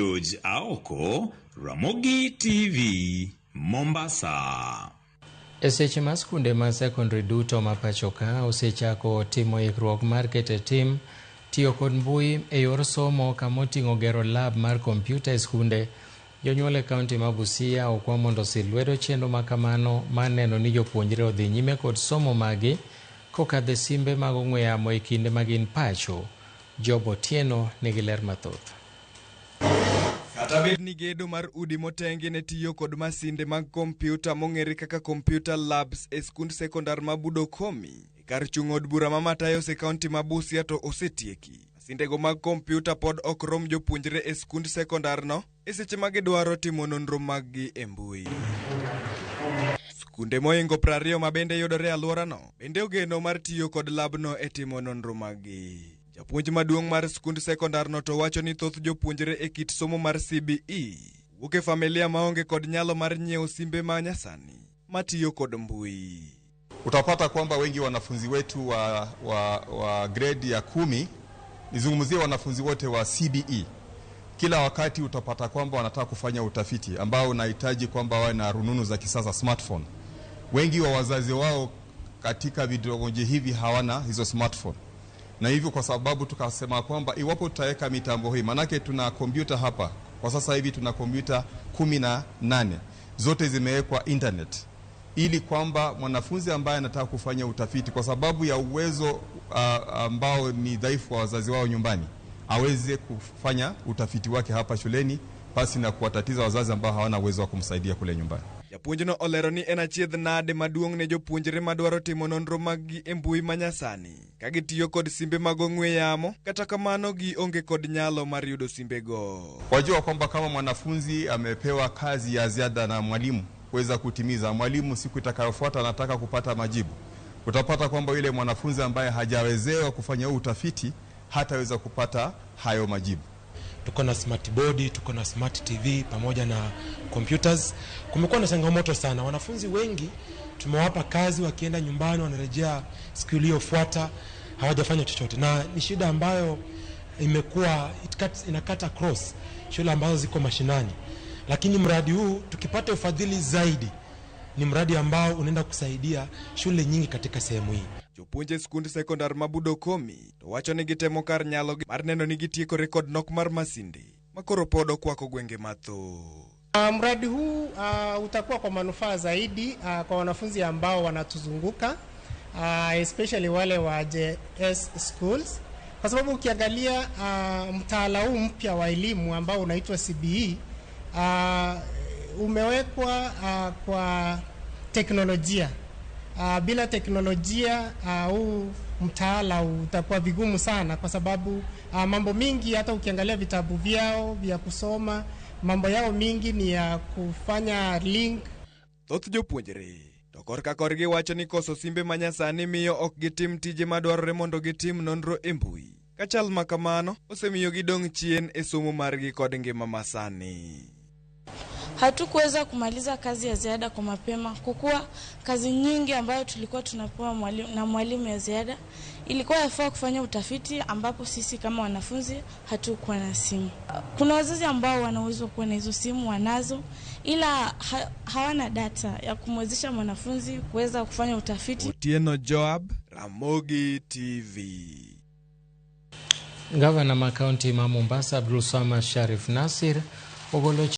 George Aoko, Ramogi TV, Mombasa. Eseche ma skunde ma secondary duto ma pachoka osechako timo ikruok mar keto tim tiyo kod mbui e yor somo kamoting'o gero lab mar kompyuta e skunde. Jonyuol e kaunti ma Busia okwa mondo silwedo chenro ma kamano mar neno ni jopuonjre odhi nyime kod somo magi kokadho simbe mag ong'we yamo e kinde ma gin pacho. Job Otieno nigi ler mathoth. Kata bed ni gedo mar udi motengi ne tiyo kod masinde mag kompyuta mong'ere kaka computer labs e skund sekondar ma Budokomi, kar chung' od bura ma matayo se kaunti ma Busia to osetieki. Masindego mag kompyuta pod ok rom jopuonjre e skund sekondar no e seche ma gidwaro timo nonro maggi e mbui. Skunde moingo 20 ma bende yudore alwora no bende ogeno mar tiyo kod labno e timo nonro maggi. Japuonj maduong' mar skund sekondar no to wacho ni thoth jopuonjre e kit somo mar CBE wuok e familia maonge kod nyalo mar nyiewo simbe ma nyasani matiyo kod mbui. Utapata kwamba wengi wanafunzi wetu wa grade ya 10, nizungumzie wanafunzi wote wa CBE, kila wakati utapata kwamba wanataka kufanya utafiti ambao unahitaji kwamba wawe na rununu za kisasa, smartphone. Wengi wa wazazi wao katika vitongoji hivi hawana hizo smartphone. Na hivyo kwa sababu tukasema kwamba iwapo tutaweka mitambo hii, manake tuna kompyuta hapa kwa sasa hivi tuna kompyuta 18 zote zimewekwa internet, ili kwamba mwanafunzi ambaye anataka kufanya utafiti kwa sababu ya uwezo ambao ni dhaifu wa wazazi wao nyumbani aweze kufanya utafiti wake hapa shuleni pasi na kuwatatiza wazazi ambao hawana uwezo wa kumsaidia kule nyumbani. Japuonj no olero ni en achiedh nade maduong' ne jopuonjre madwaro timo nonro maggi e mbui manyasani ka gitiyo kod simbe mag ong'we yamo, kata kamano gionge kod nyalo mar yudo simbego. Wajua kwamba kama mwanafunzi amepewa kazi ya ziada na mwalimu kuweza kutimiza, mwalimu siku itakayofuata anataka kupata majibu, utapata kwamba yule mwanafunzi ambaye hajawezewa kufanya utafiti hataweza kupata hayo majibu. Tuko na smart board, tuko na smart TV pamoja na computers. Kumekuwa na changamoto sana. Wanafunzi wengi tumewapa kazi, wakienda nyumbani wanarejea siku iliyofuata hawajafanya chochote. Na ni shida ambayo imekuwa inakata cross shule ambazo ziko mashinani. Lakini mradi huu tukipata ufadhili zaidi, ni mradi ambao unaenda kusaidia shule nyingi katika sehemu hii. Jopuonje skund sekondar ma Budokomi to wacho ni gitemo kar nyalo mar neno ni gitieko rekod nok mar masinde makoro pod okwako gwenge matho. Mradi huu utakuwa kwa manufaa zaidi kwa wanafunzi ambao wanatuzunguka, especially wale wa JS schools, kwa sababu ukiangalia mtaala huu mpya wa elimu ambao unaitwa CBE umewekwa kwa teknolojia. Bila teknolojia huu mtaala utakuwa vigumu sana, kwa sababu mambo mingi, hata ukiangalia vitabu vyao vya kusoma, mambo yao mingi ni ya kufanya link. Thoth jopuonjre to korka korgi wacho ni koso simbe manyasani miyo ok gitim tije madwarore mondo gitim nonro e mbui. Kachal makamano osemiyo gidong' chien e somo margi kod ngima masani. Hatukuweza kumaliza kazi ya ziada kwa mapema, kukuwa kazi nyingi ambayo tulikuwa tunapewa mwalimu ya ziada ilikuwa yafaa kufanya utafiti, ambapo sisi kama wanafunzi hatukuwa na simu. Kuna wazazi ambao wana uwezo kuwa na hizo simu, wanazo, ila hawana data ya kumwezesha mwanafunzi kuweza kufanya utafiti. Otieno Joab, Ramogi TV. Gavana ma kaunti ma Mombasa Abdulswamad Sharif Nassir ogolo